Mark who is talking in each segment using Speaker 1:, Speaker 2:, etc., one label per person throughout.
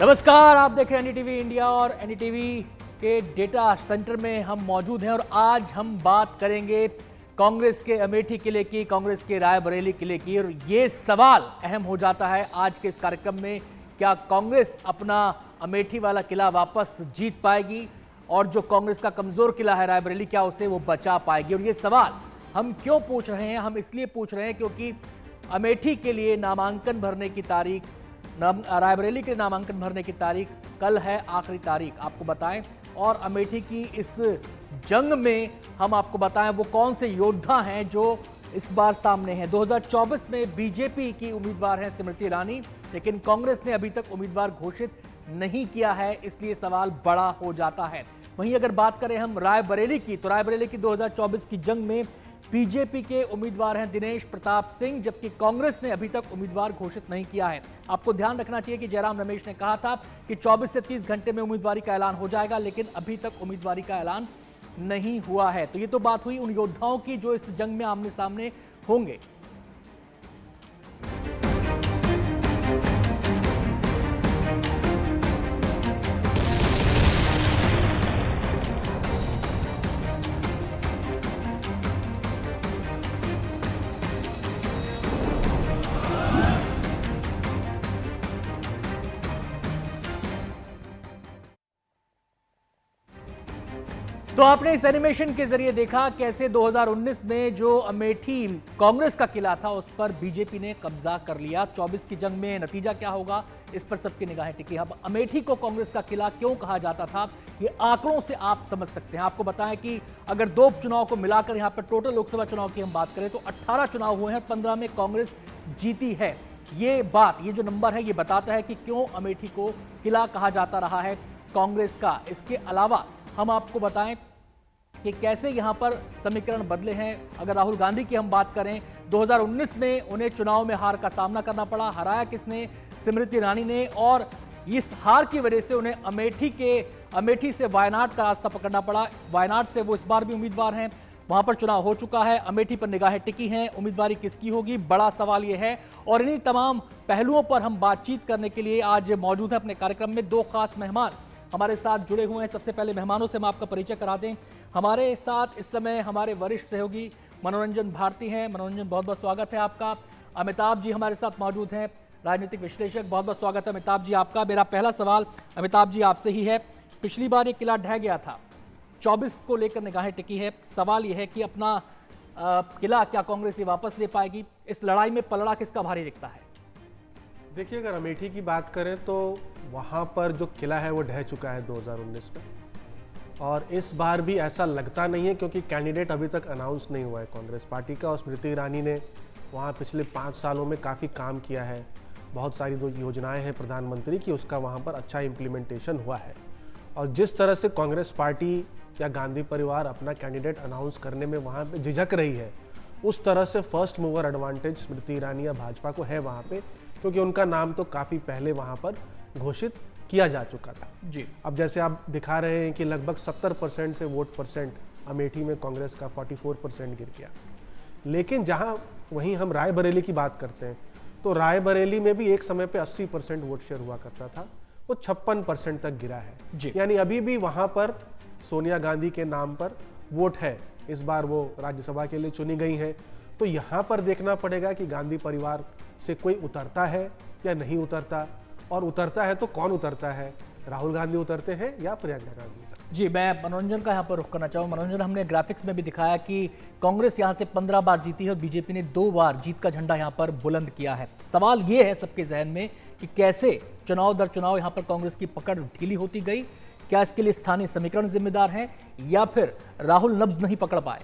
Speaker 1: नमस्कार, आप देख रहे हैं एनडीटीवी इंडिया और एनडीटीवी के डेटा सेंटर में हम मौजूद हैं और आज हम बात करेंगे कांग्रेस के अमेठी किले की, कांग्रेस के रायबरेली किले की। और ये सवाल अहम हो जाता है आज के इस कार्यक्रम में, क्या कांग्रेस अपना अमेठी वाला किला वापस जीत पाएगी और जो कांग्रेस का कमजोर किला है रायबरेली, क्या उसे वो बचा पाएगी। और ये सवाल हम क्यों पूछ रहे हैं? हम इसलिए पूछ रहे हैं क्योंकि अमेठी के लिए नामांकन भरने की तारीख, रायबरेली के नामांकन भरने की तारीख कल है, आखिरी तारीख आपको बताएं। और अमेठी की इस जंग में हम आपको बताएं वो कौन से योद्धा हैं जो इस बार सामने हैं। 2024 में बीजेपी की उम्मीदवार है स्मृति ईरानी, लेकिन कांग्रेस ने अभी तक उम्मीदवार घोषित नहीं किया है, इसलिए सवाल बड़ा हो जाता है। वहीं अगर बात करें हम रायबरेली की, तो रायबरेली की 2024 की जंग में बीजेपी के उम्मीदवार हैं दिनेश प्रताप सिंह, जबकि कांग्रेस ने अभी तक उम्मीदवार घोषित नहीं किया है। आपको ध्यान रखना चाहिए कि जयराम रमेश ने कहा था कि 24 से 30 घंटे में उम्मीदवारी का ऐलान हो जाएगा, लेकिन अभी तक उम्मीदवारी का ऐलान नहीं हुआ है। तो ये तो बात हुई उन योद्धाओं की जो इस जंग में आमने सामने होंगे। तो आपने इस एनिमेशन के जरिए देखा कैसे 2019 में जो अमेठी कांग्रेस का किला था उस पर बीजेपी ने कब्जा कर लिया। 24 की जंग में नतीजा क्या होगा, इस पर सबकी निगाहें टिकी। अब अमेठी को कांग्रेस का किला क्यों कहा जाता था, ये आंकड़ों से आप समझ सकते हैं। आपको बताएं कि अगर दो चुनाव को मिलाकर यहां पर टोटल लोकसभा चुनाव की हम बात करें तो 18 चुनाव हुए हैं, 15 में कांग्रेस जीती है। ये बात, ये जो नंबर है, ये बताता है कि क्यों अमेठी को किला कहा जाता रहा है कांग्रेस का। इसके अलावा हम आपको बताएं कि कैसे यहां पर समीकरण बदले हैं। अगर राहुल गांधी की हम बात करें, 2019 में उन्हें चुनाव में हार का सामना करना पड़ा। हराया किसने? स्मृति ईरानी ने। और इस हार की वजह से उन्हें अमेठी से वायनाड का रास्ता पकड़ना पड़ा। वायनाड से वो इस बार भी उम्मीदवार हैं, वहां पर चुनाव हो चुका है। अमेठी पर निगाहें टिकी हैं, उम्मीदवारी किसकी होगी, बड़ा सवाल यह है। और इन्हीं तमाम पहलुओं पर हम बातचीत करने के लिए आज मौजूद हैं अपने कार्यक्रम में। दो खास मेहमान हमारे साथ जुड़े हुए हैं। सबसे पहले मेहमानों से हम आपका परिचय करा दें। हमारे साथ इस समय हमारे वरिष्ठ सहयोगी मनोरंजन भारती हैं। मनोरंजन, बहुत बहुत स्वागत है आपका। अमिताभ जी हमारे साथ मौजूद हैं, राजनीतिक विश्लेषक। बहुत बहुत स्वागत है अमिताभ जी आपका। मेरा पहला सवाल अमिताभ जी आपसे ही है। पिछली बार ये किला ढह गया था, 24 को लेकर निगाहें टिकी है। सवाल यह है कि अपना किला क्या कांग्रेस ये वापस ले पाएगी? इस लड़ाई में पलड़ा किसका भारी दिखता है?
Speaker 2: देखिए, अगर अमेठी की बात करें तो वहाँ पर जो किला है वो ढह चुका है 2019 में, और इस बार भी ऐसा लगता नहीं है क्योंकि कैंडिडेट अभी तक अनाउंस नहीं हुआ है कांग्रेस पार्टी का। और स्मृति ईरानी ने वहाँ पिछले 5 सालों में काफ़ी काम किया है, बहुत सारी जो योजनाएं हैं प्रधानमंत्री की, उसका वहाँ पर अच्छा इम्प्लीमेंटेशन हुआ है। और जिस तरह से कांग्रेस पार्टी या गांधी परिवार अपना कैंडिडेट अनाउंस करने में वहाँ पर झिझक रही है, उस तरह से first mover advantage Smriti Irani या भाजपा को है वहाँ पर, क्योंकि उनका नाम तो काफ़ी पहले वहाँ पर घोषित किया जा चुका था
Speaker 1: जी।
Speaker 2: अब जैसे आप दिखा रहे हैं कि लगभग 70% से वोट परसेंट अमेठी में कांग्रेस का 44% गिर गया। लेकिन जहां वहीं हम रायबरेली की बात करते हैं तो रायबरेली में भी एक समय पे 80% वोट शेयर हुआ करता था, वो 56% तक गिरा है। यानी अभी भी वहां पर सोनिया गांधी के नाम पर वोट है। इस बार वो राज्यसभा के लिए चुनी गई हैं, तो यहाँ पर देखना पड़ेगा कि गांधी परिवार से कोई उतरता है या नहीं उतरता, और उतरता है तो कौन उतरता है, राहुल गांधी उतरते हैं या प्रियंका गांधी?
Speaker 1: जी, मैं मनोरंजन का यहाँ पर रुख करना चाहूँ। मनोरंजन, हमने ग्राफिक्स में भी दिखाया कि कांग्रेस यहाँ से 15 बार जीती है और बीजेपी ने 2 बार जीत का झंडा यहाँ पर बुलंद किया है। सवाल ये है सबके जहन में कि कैसे चुनाव दर चुनाव यहाँ पर कांग्रेस की पकड़ ढीली होती गई। क्या इसके लिए स्थानीय समीकरण जिम्मेदार हैं या फिर राहुल नब्ज नहीं पकड़ पाए?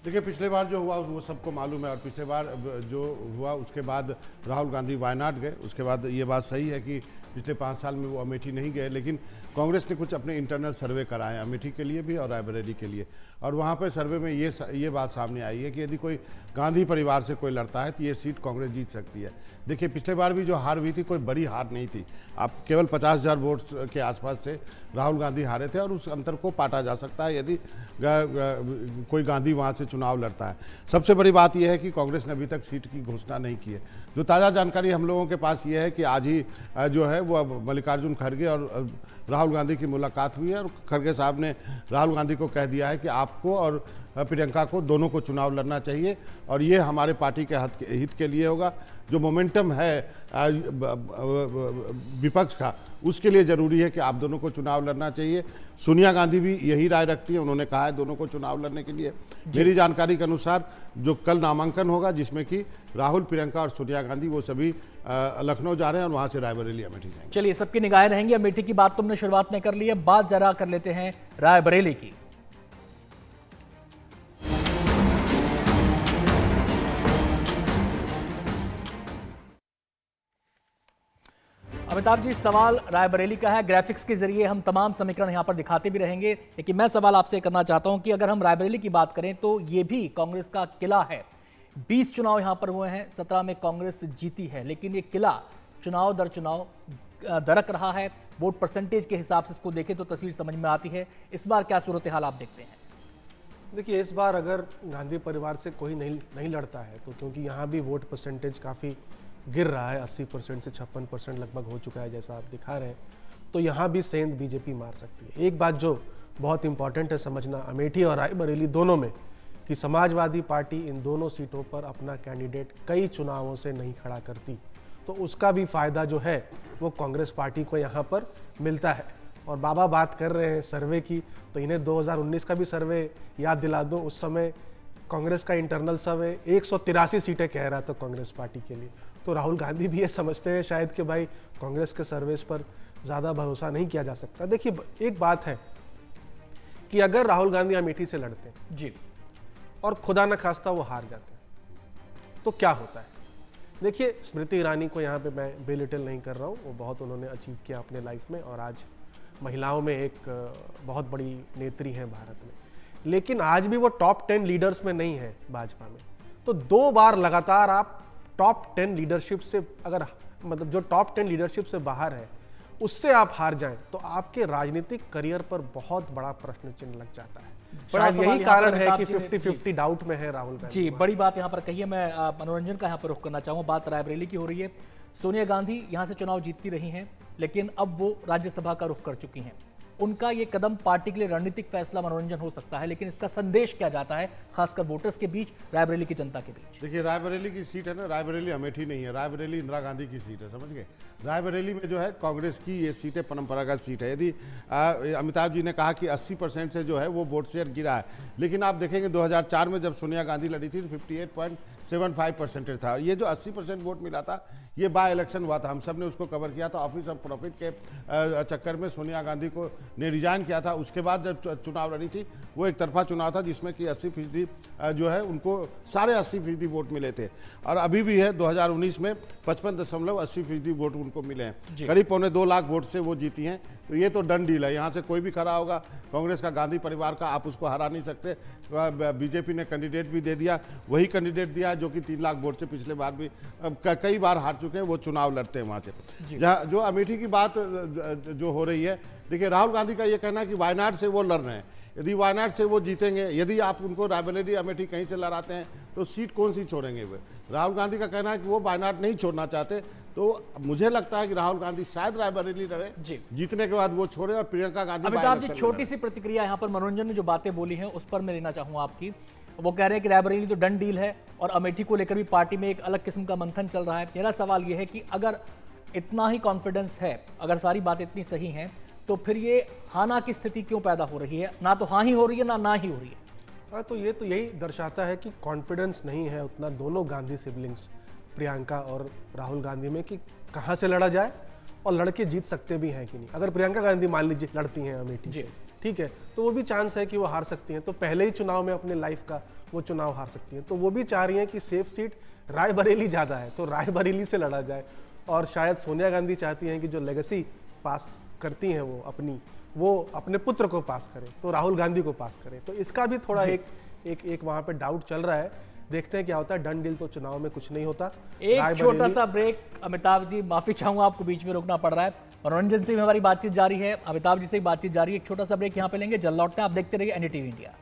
Speaker 3: देखिए, पिछले बार जो हुआ वो सबको मालूम है, और पिछले बार जो हुआ उसके बाद राहुल गांधी वायनाड गए। उसके बाद ये बात सही है कि पिछले 5 साल में वो अमेठी नहीं गए, लेकिन कांग्रेस ने कुछ अपने इंटरनल सर्वे कराए अमेठी के लिए भी और रायबरेली के लिए, और वहाँ पर सर्वे में ये बात सामने आई है कि यदि कोई गांधी परिवार से कोई लड़ता है तो ये सीट कांग्रेस जीत सकती है। देखिए, पिछले बार भी जो हार हुई थी कोई बड़ी हार नहीं थी, आप केवल 50,000 वोट के आसपास से राहुल गांधी हारे थे और उस अंतर को पाटा जा सकता है यदि कोई गांधी वहां से चुनाव लड़ता है। सबसे बड़ी बात यह है कि कांग्रेस ने अभी तक सीट की घोषणा नहीं की है। जो ताज़ा जानकारी हम लोगों के पास ये है कि आज ही जो है वो मल्लिकार्जुन खड़गे और राहुल गांधी की मुलाकात हुई है और खड़गे साहब ने राहुल गांधी को कह दिया है कि आपको और प्रियंका को दोनों को चुनाव लड़ना चाहिए और ये हमारे पार्टी के हित के लिए होगा। जो मोमेंटम है विपक्ष का, उसके लिए ज़रूरी है कि आप दोनों को चुनाव लड़ना चाहिए। सोनिया गांधी भी यही राय रखती हैं, उन्होंने कहा है दोनों को चुनाव लड़ने के लिए। मेरी जानकारी के अनुसार जो कल नामांकन होगा जिसमें कि राहुल, प्रियंका और सोनिया गांधी वो सभी लखनऊ जा रहे हैं और वहाँ से रायबरेली अमेठी जाएंगे।
Speaker 1: चलिए, सबकी निगाहें रहेंगी। अमेठी की बात तुमने शुरुआत में कर ली है, बात जरा कर लेते हैं रायबरेली की। अमिताभ जी, सवाल रायबरेली का है। ग्राफिक्स के जरिए हम तमाम समीकरण यहां पर दिखाते भी रहेंगे, लेकिन मैं सवाल आपसे करना चाहता हूं कि अगर हम रायबरेली की बात करें तो यह भी कांग्रेस का किला है। 20 चुनाव यहां पर हुए हैं, 17 में कांग्रेस जीती है, लेकिन ये किला चुनाव दर चुनाव दरक रहा है। वोट परसेंटेज के हिसाब से इसको देखें तो तस्वीर समझ में आती है। इस बार क्या सूरत हाल आप देखते हैं?
Speaker 2: देखिए, इस बार अगर गांधी परिवार से कोई नहीं लड़ता है तो क्योंकि यहाँ भी वोट परसेंटेज काफ़ी गिर रहा है, 80% से 56% लगभग हो चुका है जैसा आप दिखा रहे हैं, तो यहाँ भी सेंध बीजेपी मार सकती है। एक बात जो बहुत इंपॉर्टेंट है समझना अमेठी और रायबरेली दोनों में, कि समाजवादी पार्टी इन दोनों सीटों पर अपना कैंडिडेट कई चुनावों से नहीं खड़ा करती, तो उसका भी फायदा जो है वो कांग्रेस पार्टी को यहाँ पर मिलता है। और बाबा बात कर रहे हैं सर्वे की, तो इन्हें 2019 का भी सर्वे याद दिला दो। उस समय कांग्रेस का इंटरनल सर्वे 183 सीटें कह रहा था कांग्रेस पार्टी के लिए। तो राहुल गांधी भी ये समझते हैं शायद कि भाई कांग्रेस के सर्वेस पर ज़्यादा भरोसा नहीं किया जा सकता। देखिए, एक बात है कि अगर राहुल गांधी अमेठी से लड़ते हैं
Speaker 1: जी
Speaker 2: और खुदा न खास्ता वो हार जाते हैं तो क्या होता है? देखिए, स्मृति ईरानी को यहाँ पे मैं बेलिटिल नहीं कर रहा हूँ, वो बहुत उन्होंने अचीव किया अपने लाइफ में और आज महिलाओं में एक बहुत बड़ी नेत्री हैं भारत में, लेकिन आज भी वो टॉप 10 लीडर्स में नहीं है भाजपा में। तो 2 बार लगातार आप टॉप 10 लीडरशिप से, अगर मतलब जो टॉप 10 लीडरशिप से बाहर है उससे आप हार जाएं तो आपके राजनीतिक करियर पर बहुत बड़ा प्रश्न चिन्ह लग जाता है। शायद यही कारण है कि 50-50 डाउट में है राहुल गांधी।
Speaker 1: जी, बड़ी बात यहाँ पर कही है। मैं मनोरंजन का यहाँ पर रुख करना चाहूँगा। बात रायबरेली की हो रही है। सोनिया गांधी यहाँ से चुनाव जीतती रही हैं, लेकिन अब वो राज्यसभा का रुख कर चुकी हैं। उनका ये कदम पार्टी के लिए रणनीतिक फैसला मनोरंजन हो सकता है, लेकिन इसका संदेश क्या जाता है खासकर वोटर्स के बीच, रायबरेली की जनता के बीच?
Speaker 3: देखिए, रायबरेली की सीट है ना, रायबरेली अमेठी नहीं है, रायबरेली इंदिरा गांधी की सीट है, समझ गए। रायबरेली में जो है कांग्रेस की ये सीट है, परंपरागत सीट है। यदि अमिताभ जी ने कहा कि 80% से जो है वो वोट शेयर गिरा है, लेकिन आप देखेंगे 2004 में जब सोनिया गांधी लड़ी थी तो 58.75% था। ये जो 80% वोट मिला था ये बाय इलेक्शन हुआ था, हम सब ने उसको कवर किया था। ऑफिस ऑफ प्रॉफिट के चक्कर में सोनिया गांधी को ने रिजाइन किया था। उसके बाद जब चुनाव लड़ी थी वो एक तरफा चुनाव था जिसमें कि 80% जो है उनको सारे 80% वोट मिले थे। और अभी भी है 2019 में 55.80% वोट उनको मिले हैं, करीब 2.25 लाख वोट से वो जीती हैं। तो ये तो डन डील है, यहाँ से कोई भी खड़ा होगा कांग्रेस का, गांधी परिवार का, आप उसको हरा नहीं सकते। बीजेपी ने कैंडिडेट भी दे दिया, वही कैंडिडेट दिया जो कि 3 लाख वोट से पिछले बार भी कई बार हार चुके हैं, वो चुनाव लड़ते हैं वहाँ से। जहाँ जो अमेठी की बात जो हो रही है, देखिए राहुल गांधी का ये कहना है कि वायनाड से वो लड़ रहे हैं। यदि वायनाड से वो जीतेंगे, यदि आप उनको रायबरेली अमेठी कहीं से लड़ाते हैं तो सीट कौन सी छोड़ेंगे वे? राहुल गांधी का कहना है कि वो वायनाड नहीं छोड़ना चाहते। तो मुझे लगता है कि राहुल गांधी शायद रायबरेली लड़े, जीतने के बाद वो छोड़े और प्रियंका गांधी।
Speaker 1: अमिताभ जी, छोटी सी प्रतिक्रिया यहाँ पर मनोरंजन ने जो बातें बोली हैं उस पर मैं लेना चाहूंगा आपकी। वो कह रहे हैं कि रायबरेली तो डन डील है और अमेठी को लेकर भी पार्टी में एक अलग किस्म का मंथन चल रहा है। मेरा सवाल यह है कि अगर इतना ही कॉन्फिडेंस है, अगर सारी बातें इतनी सही हैं, तो फिर ये हाना की स्थिति क्यों पैदा हो रही है? ना तो हाँ ही हो रही है, ना ही हो रही है।
Speaker 2: हाँ, तो ये तो यही दर्शाता है कि कॉन्फिडेंस नहीं है उतना दोनों गांधी सिबलिंग्स प्रियंका और राहुल गांधी में कि कहाँ से लड़ा जाए और लड़के जीत सकते भी हैं कि नहीं। अगर प्रियंका गांधी मान लीजिए लड़ती हैं अमेठी से, ठीक है, तो वो भी चांस है कि वो हार सकती हैं। तो पहले ही चुनाव में अपने लाइफ का वो चुनाव हार सकती हैं। तो वो भी चाह रही हैं कि सेफ सीट रायबरेली ज़्यादा है तो रायबरेली से लड़ा जाए। और शायद सोनिया गांधी चाहती हैं कि जो लेगेसी पास करती हैं वो अपने पुत्र को पास करें, तो राहुल गांधी को पास करें। तो इसका भी थोड़ा एक वहाँ पे डाउट चल रहा है। देखते हैं क्या होता है। डन डील तो चुनाव में कुछ नहीं होता।
Speaker 1: एक छोटा
Speaker 2: रायबरेली-
Speaker 1: सा ब्रेक। अमिताभ जी, माफी चाहूंगा, आपको बीच में रोकना पड़ रहा है। मनोरंजन से भी हमारी बातचीत जारी है, अमिताभ जी से भी बातचीत जारी है। एक छोटा सा ब्रेक यहाँ पे लेंगे, जल्द लौटते हैं। आप देखते रहिए एनडीटीवी इंडिया।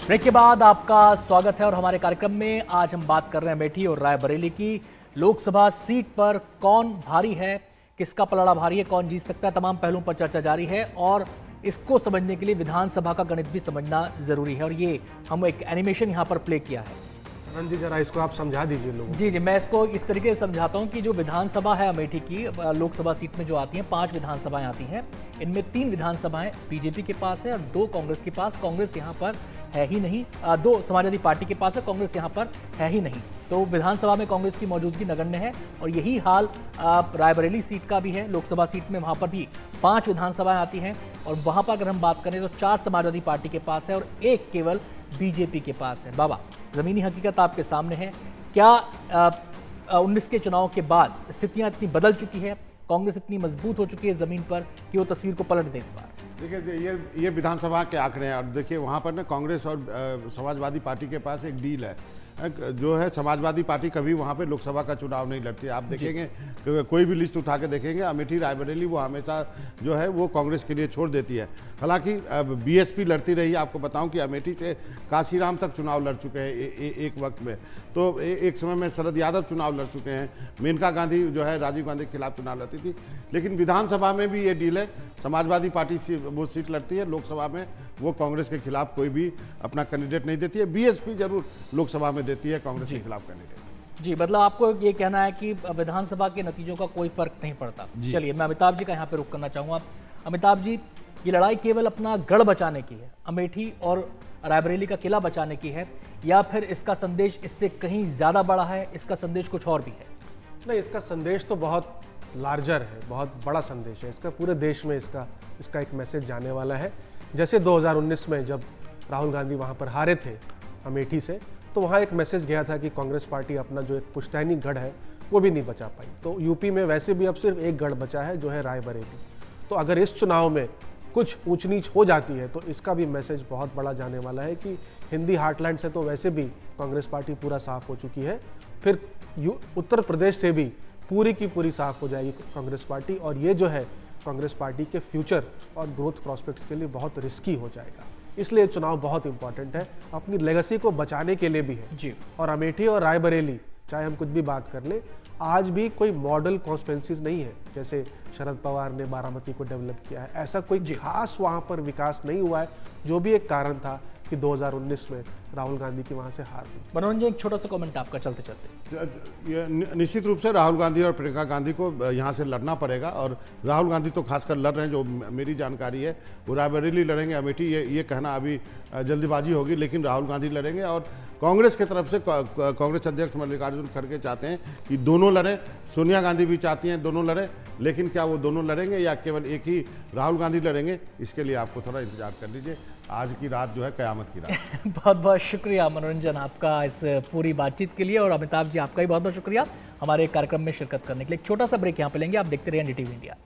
Speaker 1: ब्रेक के बाद आपका स्वागत है और हमारे कार्यक्रम में आज हम बात कर रहे हैं अमेठी और रायबरेली की लोकसभा सीट पर कौन भारी है, किसका पलड़ा भारी है, कौन जीत सकता है। तमाम पहलुओं पर चर्चा जारी है और इसको समझने के लिए विधानसभा का गणित भी समझना जरूरी है और ये हम एक एनिमेशन यहाँ पर प्ले किया है।
Speaker 2: आनंद जी, जरा इसको आप समझा दीजिए लोगों को।
Speaker 1: जी, मैं इसको इस तरीके से समझाता हूँ कि जो विधानसभा है अमेठी की, लोकसभा सीट में जो आती हैं 5 विधानसभाएं आती हैं, इनमें 3 विधानसभाएं बीजेपी के पास है और 2 कांग्रेस के पास। कांग्रेस यहाँ पर है ही नहीं। 2 समाजवादी पार्टी के पास है, कांग्रेस यहाँ पर है ही नहीं। तो विधानसभा में कांग्रेस की मौजूदगी नगण्य है और यही हाल रायबरेली सीट का भी है। लोकसभा सीट में वहाँ पर भी 5 विधानसभाएं आती हैं और वहाँ पर अगर हम बात करें तो 4 समाजवादी पार्टी के पास है और 1 केवल बीजेपी के पास है। बाबा, जमीनी हकीकत आपके सामने है। क्या 19 के चुनाव के बाद स्थितियां इतनी बदल चुकी है, कांग्रेस इतनी मजबूत हो चुकी है जमीन पर कि वो तस्वीर को पलट दे इस बार?
Speaker 3: देखिए, ये विधानसभा के आंकड़े हैं और देखिए वहाँ पर ना कांग्रेस और समाजवादी पार्टी के पास एक डील है। जो है समाजवादी पार्टी कभी वहाँ पे लोकसभा का चुनाव नहीं लड़ती। आप देखेंगे कोई भी लिस्ट उठा के देखेंगे, अमेठी रायबरेली वो हमेशा जो है वो कांग्रेस के लिए छोड़ देती है। हालांकि बीएसपी लड़ती रही। आपको बताऊं कि अमेठी से काशीराम तक चुनाव लड़ चुके हैं एक वक्त में। तो एक समय में शरद यादव चुनाव लड़ चुके हैं। मेनका गांधी जो है राजीव गांधी के खिलाफ चुनाव लड़ती थी। लेकिन विधानसभा में भी ये डील है, समाजवादी पार्टी वो सीट लड़ती है, लोकसभा में वो कांग्रेस के खिलाफ कोई भी अपना कैंडिडेट नहीं देती है। बीएसपी जरूर लोकसभा में देती है कांग्रेस के खिलाफ कैंडिडेट।
Speaker 1: जी, मतलब आपको ये कहना है कि विधानसभा के नतीजों का कोई फर्क नहीं पड़ता। चलिए, मैं अमिताभ जी का यहाँ पे रुख करना चाहूंगा। अमिताभ जी, ये लड़ाई केवल अपना गढ़ बचाने की है, अमेठी और रायबरेली का किला बचाने की है, या फिर इसका संदेश इससे कहीं ज्यादा बड़ा है, इसका संदेश कुछ और भी है?
Speaker 2: नहीं, इसका संदेश तो बहुत लार्जर है, बहुत बड़ा संदेश है इसका। पूरे देश में इसका एक मैसेज जाने वाला है। जैसे 2019 में जब राहुल गांधी वहाँ पर हारे थे अमेठी से, तो वहाँ एक मैसेज गया था कि कांग्रेस पार्टी अपना जो एक पुश्तैनी गढ़ है वो भी नहीं बचा पाई। तो यूपी में वैसे भी अब सिर्फ एक गढ़ बचा है, जो है रायबरेली। तो अगर इस चुनाव में कुछ ऊंच नीच हो जाती है तो इसका भी मैसेज बहुत बड़ा जाने वाला है कि हिंदी हार्टलैंड से तो वैसे भी कांग्रेस पार्टी पूरा साफ हो चुकी है, फिर उत्तर प्रदेश से भी पूरी की पूरी साफ हो जाएगी कांग्रेस पार्टी। और ये जो है कांग्रेस पार्टी के फ्यूचर और ग्रोथ प्रॉस्पेक्ट्स के लिए बहुत रिस्की हो जाएगा। इसलिए चुनाव बहुत इंपॉर्टेंट है, अपनी लेगेसी को बचाने के लिए भी है
Speaker 1: जी।
Speaker 2: और अमेठी और रायबरेली, चाहे हम कुछ भी बात कर लें, आज भी कोई मॉडल कॉन्स्टिट्यूंसीज नहीं है। जैसे शरद पवार ने बारामती को डेवलप किया है, ऐसा कोई खास वहाँ पर विकास नहीं हुआ है, जो भी एक कारण था कि 2019 में राहुल गांधी की वहाँ से हार हुई।
Speaker 1: मनोरंजन, एक छोटा सा कमेंट आपका चलते चलते।
Speaker 3: ये निश्चित रूप से राहुल गांधी और प्रियंका गांधी को यहाँ से लड़ना पड़ेगा और राहुल गांधी तो खासकर लड़ रहे हैं, जो मेरी जानकारी है वो रायबरेली लड़ेंगे। अमेठी ये कहना अभी जल्दीबाजी होगी, लेकिन राहुल गांधी लड़ेंगे। और कांग्रेस की तरफ से कांग्रेस अध्यक्ष मल्लिकार्जुन खड़गे चाहते हैं कि दोनों लड़ें। सोनिया गांधी भी चाहती हैं दोनों लड़ें, लेकिन क्या वो दोनों लड़ेंगे या केवल एक ही राहुल गांधी लड़ेंगे, इसके लिए आपको थोड़ा इंतजार कर लीजिए। आज की रात जो है कयामत की रात।
Speaker 1: बहुत बहुत शुक्रिया मनोरंजन आपका इस पूरी बातचीत के लिए, और अमिताभ जी आपका भी बहुत बहुत शुक्रिया हमारे कार्यक्रम में शिरकत करने के लिए। एक छोटा सा ब्रेक यहाँ पे लेंगे, आप देखते रहिए एनडीटीवी इंडिया।